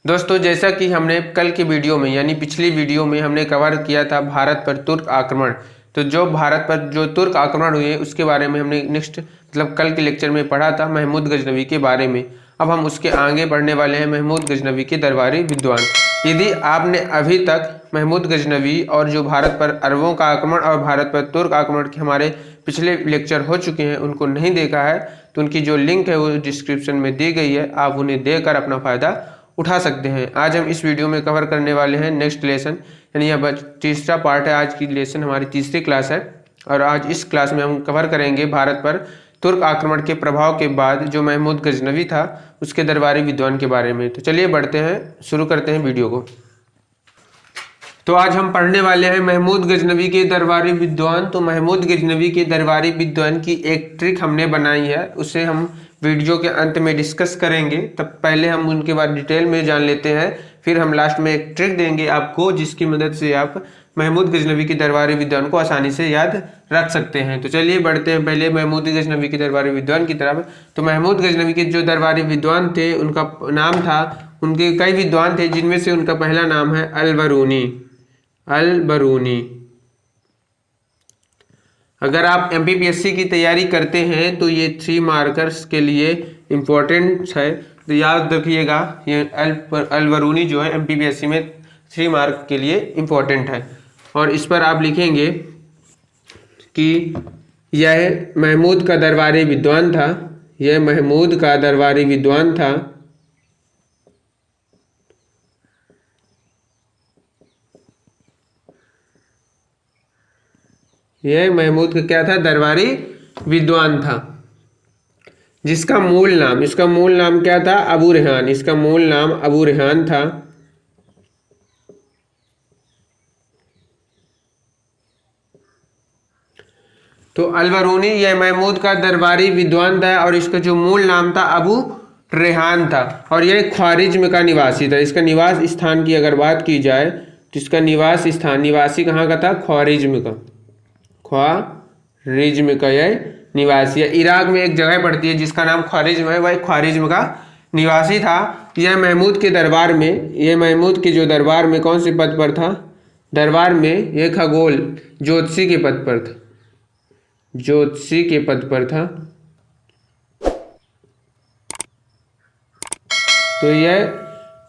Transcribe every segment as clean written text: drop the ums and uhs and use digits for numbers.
दोस्तों, जैसा कि हमने कल के वीडियो में यानी पिछली वीडियो में हमने कवर किया था भारत पर तुर्क आक्रमण। तो जो भारत पर जो तुर्क आक्रमण हुए उसके बारे में हमने नेक्स्ट कल के लेक्चर में पढ़ा था महमूद गजनवी के बारे में। अब हम उसके आगे बढ़ने वाले हैं महमूद गजनवी के दरबारी विद्वान। यदि आपने अभी तक महमूद गजनवी और जो भारत पर अरबों का आक्रमण और भारत पर तुर्क आक्रमण के हमारे पिछले लेक्चर हो चुके हैं उनको नहीं देखा है तो उनकी जो लिंक है वो डिस्क्रिप्शन में दी गई है, आप उन्हें देकर अपना फ़ायदा उठा सकते हैं। आज हम इस वीडियो में कवर करने वाले हैं नेक्स्ट लेसन, यानी यह तीसरा पार्ट है। आज की लेसन हमारी तीसरी क्लास है और आज इस क्लास में हम कवर करेंगे भारत पर तुर्क आक्रमण के प्रभाव के बाद जो महमूद गजनवी था उसके दरबारी विद्वान के बारे में। तो चलिए बढ़ते हैं, शुरू करते हैं वीडियो को। तो आज हम पढ़ने वाले हैं महमूद गजनवी के दरबारी विद्वान। तो महमूद गजनवी के दरबारी विद्वान की एक ट्रिक हमने बनाई है, उसे हम वीडियो के अंत में डिस्कस करेंगे। तब पहले हम उनके बारे डिटेल में जान लेते हैं, फिर हम लास्ट में एक ट्रिक देंगे आपको जिसकी मदद से आप महमूद गजनवी के दरबारी विद्वान को आसानी से याद रख सकते हैं। तो चलिए बढ़ते हैं पहले महमूद गजनवी के दरबारी विद्वान की तरफ। तो महमूद गजनवी के जो दरबारी विद्वान थे उनका नाम था, उनके कई विद्वान थे जिनमें से उनका पहला नाम है अल-बरूनी। अल-बरूनी। अगर आप एमपीपीएससी की तैयारी करते हैं तो ये 3 मार्कर्स के लिए इम्पोर्टेंट है, तो याद रखिएगा ये अल-बरूनी जो है एमपीपीएससी में 3 मार्क के लिए इम्पोर्टेंट है। और इस पर आप लिखेंगे कि यह महमूद का दरबारी विद्वान था, यह महमूद का दरबारी विद्वान था। यह महमूद का क्या था? दरबारी विद्वान था, जिसका मूल नाम, इसका मूल नाम क्या था? अबू रेहान। इसका मूल नाम अबू रेहान था। तो अल-बरूनी यह महमूद का दरबारी विद्वान था और इसका जो मूल नाम था अबू रेहान था और यह ख्वारिज्म का निवासी था। इसका निवास स्थान की अगर बात की जाए तो इसका निवास स्थान, निवासी कहाँ का था? ख्वारिज्म का। ख्वारिज्म का यह निवासी है। इराक में एक जगह पड़ती है जिसका नाम ख्वारिज्म है, वह ख्वारिज्म का निवासी था। यह महमूद के दरबार में, यह महमूद के जो दरबार में कौन से पद पर था? दरबार में यह खगोल ज्योतिषी के पद पर था, ज्योतिषी के पद पर था। तो यह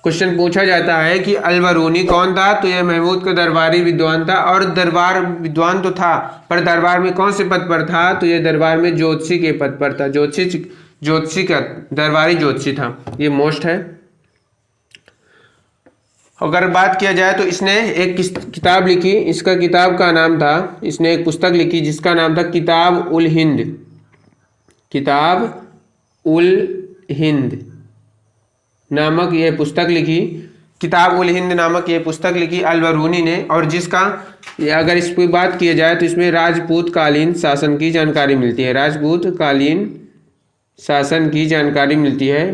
क्वेश्चन पूछा जाता है कि अल-बरूनी कौन था? तो यह महमूद का दरबारी विद्वान था और दरबार विद्वान तो था पर दरबार में कौन से पद पर था? तो यह दरबार में ज्योतिषी के पद पर था। ज्योतिषी का दरबारी ज्योतिषी था, ये मोस्ट है। अगर बात किया जाए तो इसने एक किताब लिखी, इसका किताब का नाम था, इसने एक पुस्तक लिखी जिसका नाम था किताब उल हिंद। किताब उल हिंद नामक यह पुस्तक लिखी, किताब उल हिंद नामक यह पुस्तक लिखी अल-बरूनी ने, और जिसका अगर इस पर बात किया जाए तो इसमें राजपूत कालीन शासन की जानकारी मिलती है। राजपूत कालीन शासन की जानकारी मिलती है।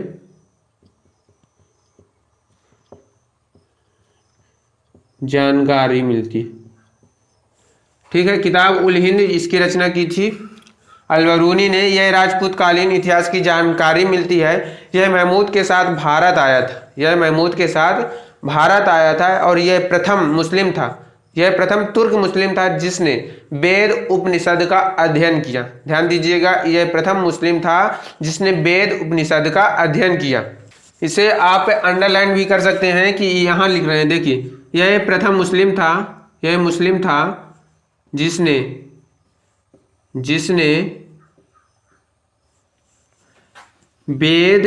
जानकारी मिलती, ठीक है। किताब उल हिंद इसकी रचना की थी अल-बरूनी ने। यह राजपूत कालीन इतिहास की जानकारी मिलती है। यह महमूद के साथ भारत आया था, यह महमूद के साथ भारत आया था और यह प्रथम मुस्लिम था, यह प्रथम तुर्क मुस्लिम था जिसने वेद उपनिषद का अध्ययन किया। ध्यान दीजिएगा, यह प्रथम मुस्लिम था जिसने वेद उपनिषद का अध्ययन किया। इसे आप अंडरलाइन भी कर सकते हैं कि यहाँ लिख रहे हैं, देखिए यह प्रथम मुस्लिम था, यह मुस्लिम था जिसने वेद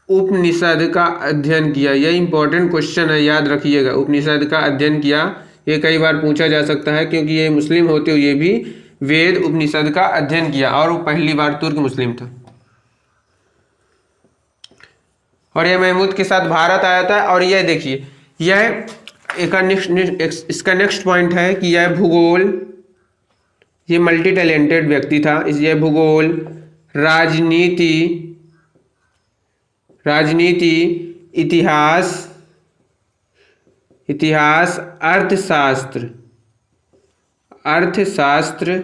उपनिषद का अध्ययन किया। यह इंपॉर्टेंट क्वेश्चन है, याद रखिएगा। उपनिषद का अध्ययन किया, ये कई बार पूछा जा सकता है क्योंकि ये मुस्लिम होते हुए भी वेद उपनिषद का अध्ययन किया और वो पहली बार तुर्क मुस्लिम था। और यह महमूद के साथ भारत आया था। और यह देखिए, यह इसका नेक्स्ट पॉइंट है कि यह भूगोल, ये मल्टी टैलेंटेड व्यक्ति था। यह भूगोल, राजनीति, इतिहास, अर्थशास्त्र,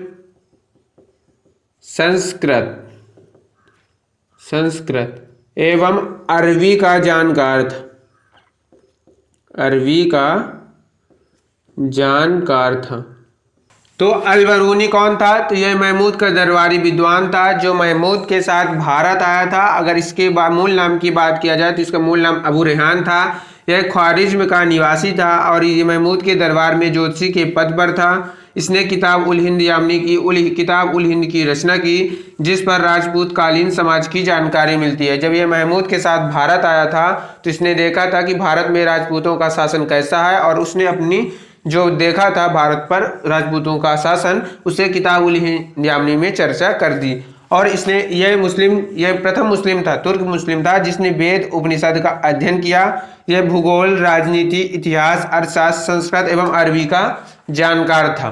संस्कृत एवं अरबी का जानकार था। अरबी का जानकार था। तो अल-बरूनी कौन था? तो यह महमूद का दरबारी विद्वान था जो महमूद के साथ भारत आया था। अगर इसके मूल नाम की बात किया जाए तो इसका मूल नाम अबू रेहान था। यह ख्वारिज्म का निवासी था और ये महमूद के दरबार में ज्योतिषी के पद पर था। इसने किताब उल हिंद यामनी की किताब उल हिंद की रचना की, जिस पर राजपूत कालीन समाज की जानकारी मिलती है। जब यह महमूद के साथ भारत आया था तो इसने देखा था कि भारत में राजपूतों का शासन कैसा है, और उसने अपनी जो देखा था भारत पर राजपूतों का शासन, उसे किताब उल हिंद यामनी में चर्चा कर दी। और इसने यह प्रथम मुस्लिम था, तुर्क मुस्लिम था, जिसने वेद उपनिषद का अध्ययन किया। यह भूगोल, राजनीति, इतिहास, अर्थशास्त्र, संस्कृत एवं अरबी का जानकार था।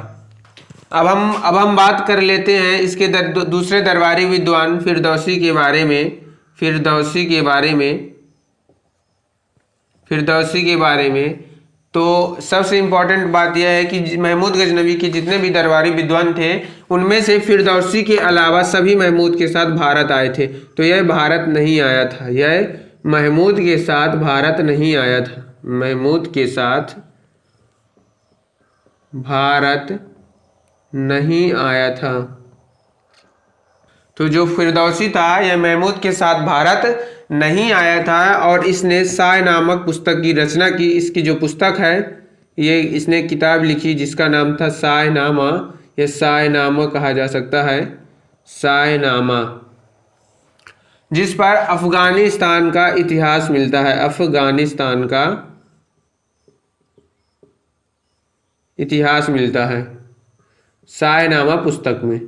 अब हम बात कर लेते हैं इसके दूसरे दरबारी विद्वान फिरदौसी के बारे में। फिरदौसी के बारे में तो सबसे इम्पोर्टेंट बात यह है कि महमूद गजनवी के जितने भी दरबारी विद्वान थे, उनमें से फिरदौसी के अलावा सभी महमूद के साथ भारत आए थे। तो यह भारत नहीं आया था, यह महमूद के साथ भारत नहीं आया था, महमूद के साथ भारत नहीं आया था। तो जो फिरदौसी था यह महमूद के साथ भारत नहीं आया था और इसने साय नामक पुस्तक की रचना की। इसकी जो पुस्तक है, ये इसने किताब लिखी जिसका नाम था सायनामा। यह सायनामा कहा जा सकता है, सायनामा, जिस पर अफगानिस्तान का इतिहास मिलता है। अफगानिस्तान का इतिहास मिलता है सायनामा पुस्तक में।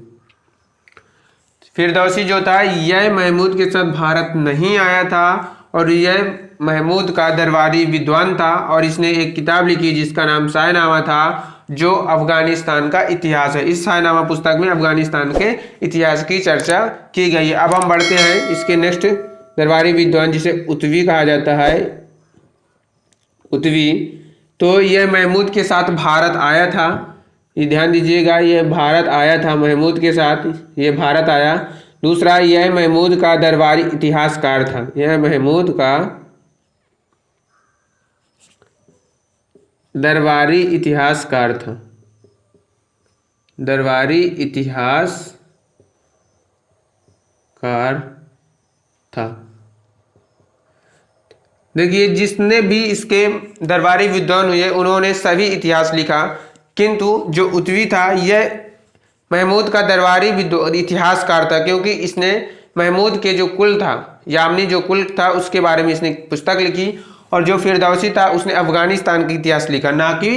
फिरदौसी जो था यह महमूद के साथ भारत नहीं आया था और यह महमूद का दरबारी विद्वान था और इसने एक किताब लिखी जिसका नाम सायनामा था, जो अफगानिस्तान का इतिहास है। इस सायनामा पुस्तक में अफगानिस्तान के इतिहास की चर्चा की गई है। अब हम बढ़ते हैं इसके नेक्स्ट दरबारी विद्वान, जिसे उतवी कहा जाता है। उतवी, तो यह महमूद के साथ भारत आया था। ये ध्यान दीजिएगा, यह भारत आया था महमूद के साथ, यह भारत आया। दूसरा, यह महमूद का दरबारी इतिहासकार था। यह महमूद का दरबारी इतिहासकार था, दरबारी इतिहासकार था। देखिए, जिसने भी इसके दरबारी विद्वान हुए उन्होंने सभी इतिहास लिखा, किंतु जो उतवी था यह महमूद का दरबारी इतिहासकार था, क्योंकि इसने महमूद के जो कुल था, यामनी जो कुल था, उसके बारे में इसने पुस्तक लिखी। और जो फिरदौसी था उसने अफगानिस्तान का इतिहास लिखा, ना कि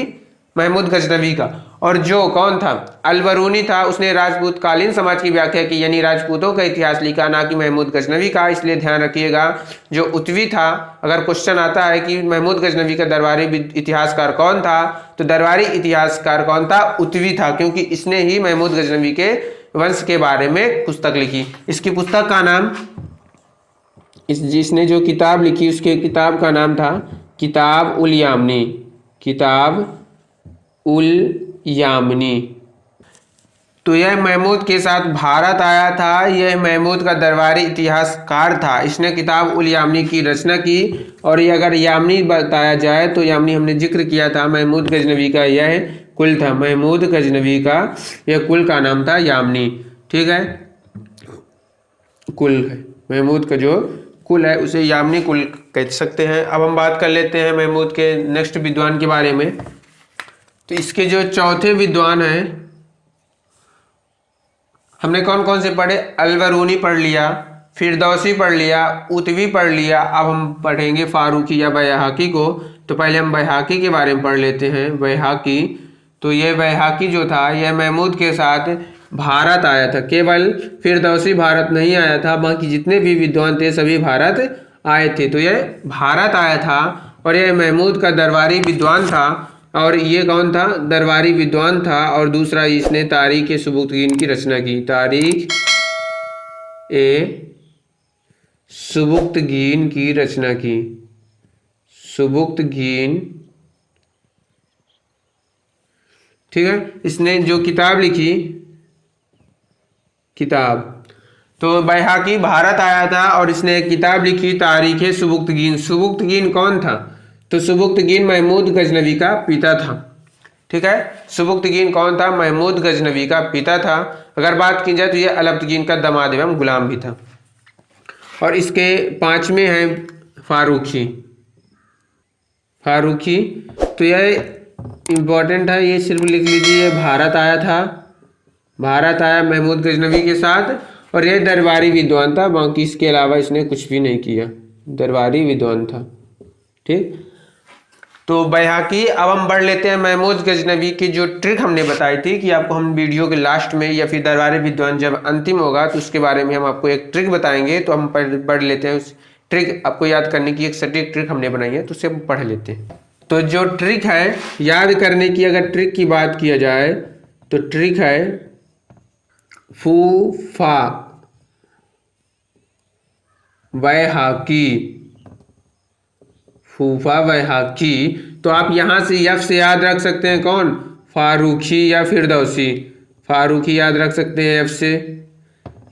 महमूद गजनवी का। और जो कौन था, अल-बरूनी था, उसने राजपूत कालीन समाज की व्याख्या की, यानी राजपूतों का इतिहास लिखा, ना कि महमूद गजनवी का। इसलिए ध्यान रखिएगा, जो उतवी था, अगर क्वेश्चन आता है कि महमूद गजनवी का दरबारी इतिहासकार कौन था, तो दरबारी इतिहासकार कौन था, उतवी था, क्योंकि इसने ही महमूद गजनवी के वंश के बारे में पुस्तक लिखी। इसकी पुस्तक का नाम, जिसने जो किताब लिखी उसके किताब का नाम था किताब उल यामनी, किताब उल यामनी। तो यह महमूद के साथ भारत आया था, यह महमूद का दरबारी इतिहासकार था। इसने किताब उल यामनी की रचना की। और ये अगर यामनी बताया जाए तो यामनी हमने जिक्र किया था, महमूद गजनवी का यह कुल था, महमूद गजनवी का यह कुल का नाम था यामनी। ठीक है, कुल है महमूद का जो कुल है उसे यामनी कुल कह सकते हैं। अब हम बात कर लेते हैं महमूद के नेक्स्ट विद्वान के बारे में। तो इसके जो चौथे विद्वान हैं, हमने कौन कौन से पढ़े, अल-बरूनी पढ़ लिया, फिरदौसी पढ़ लिया, उतवी पढ़ लिया। अब हम पढ़ेंगे फारूकी या बैहाकी को। तो पहले हम बैहाकी के बारे में पढ़ लेते हैं। बैहाकी, तो ये बैहाकी जो था यह महमूद के साथ भारत आया था। केवल फिरदौसी भारत नहीं आया था, बाकी जितने भी विद्वान थे सभी भारत आए थे। तो यह भारत आया था और यह महमूद का दरबारी विद्वान था। और ये कौन था, दरबारी विद्वान था। और दूसरा, इसने तारीख ए सुबुक्तगीन की रचना की, तारीख ए सुबुक्तगीन की रचना की, सुबुक्तगीन। ठीक है, इसने जो किताब लिखी, किताब, तो बैहाकी भारत आया था और इसने एक किताब लिखी तारीख ए सुबुक्तगीन। सुबुक्तगीन कौन था, तो सुबुक्तगीन महमूद गजनवी का पिता था। ठीक है, सुबुक्तगीन कौन था? महमूद गजनवी का पिता था। अगर बात की जाए तो यह अलब्तगीन का दामाद एवं गुलाम भी था। और इसके पांचवें हैं फारूकी। फारूकी तो यह इम्पोर्टेंट है, ये सिर्फ लिख लीजिए। भारत आया था, भारत आया महमूद गजनवी के साथ, और यह दरबारी विद्वान था। बाकी इसके अलावा इसने कुछ भी नहीं किया, दरबारी विद्वान था। ठीक, तो बैहाकी। अब हम बढ़ लेते हैं महमूद गजनवी की जो ट्रिक हमने बताई थी कि आपको हम वीडियो के लास्ट में या फिर दरबारी विद्वान जब अंतिम होगा तो उसके बारे में हम आपको एक ट्रिक बताएंगे। तो हम बढ़ लेते हैं उस ट्रिक, आपको याद करने की एक सटीक ट्रिक हमने बनाई है, तो उसे हम पढ़ लेते हैं। तो जो ट्रिक है याद करने की, अगर ट्रिक की बात किया जाए तो ट्रिक है फूफा बैहाकी। फूफा बैहाकी, तो आप यहाँ से यफ से याद रख सकते हैं कौन? फारूकी या फिरदौसी। फारूकी याद रख सकते हैं एफ से।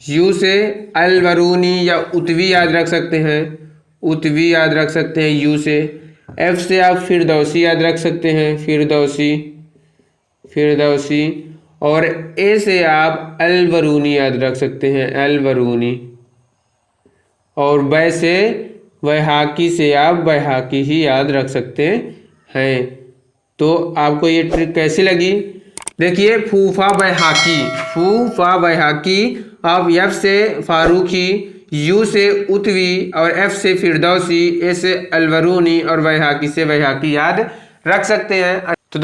यू से अलवरूनी या उतवी याद रख सकते हैं, उतवी याद रख सकते हैं यू से। एफ से आप फिरदौसी याद रख सकते हैं, फिरदौसी, फिरदौसी। और ए से आप अलवरूनी याद रख सकते हैं, अलवरूनी। और बै से बैहाकी से आप बैहाकी ही याद रख सकते हैं। तो आपको ये ट्रिक कैसी लगी? देखिए, फूफा बैहाकी, फूफा बैहाकी। आप एफ से फारूकी, यू से उतवी और एफ से फिरदौसी, ए से अलवरूनी और बैहाकी से बैहाकी याद रख सकते हैं। तो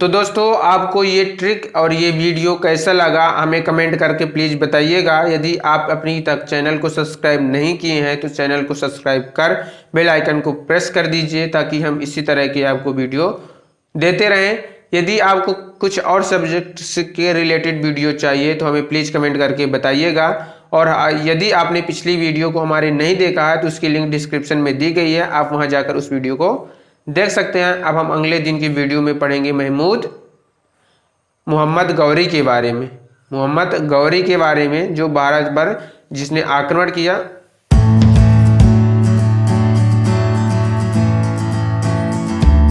दोस्तों आपको ये ट्रिक और ये वीडियो कैसा लगा हमें कमेंट करके प्लीज़ बताइएगा। यदि आप अपनी तक चैनल को सब्सक्राइब नहीं किए हैं तो चैनल को सब्सक्राइब कर बेल आइकन को प्रेस कर दीजिए, ताकि हम इसी तरह की आपको वीडियो देते रहें। यदि आपको कुछ और सब्जेक्ट के रिलेटेड वीडियो चाहिए तो हमें प्लीज़ कमेंट करके बताइएगा। और यदि आपने पिछली वीडियो को हमारे नहीं देखा है तो उसकी लिंक डिस्क्रिप्शन में दी गई है, आप वहां जाकर उस वीडियो को देख सकते हैं। अब हम अगले दिन की वीडियो में पढ़ेंगे मोहम्मद गौरी के बारे में, मोहम्मद गौरी के बारे में, जो भारत पर जिसने आक्रमण किया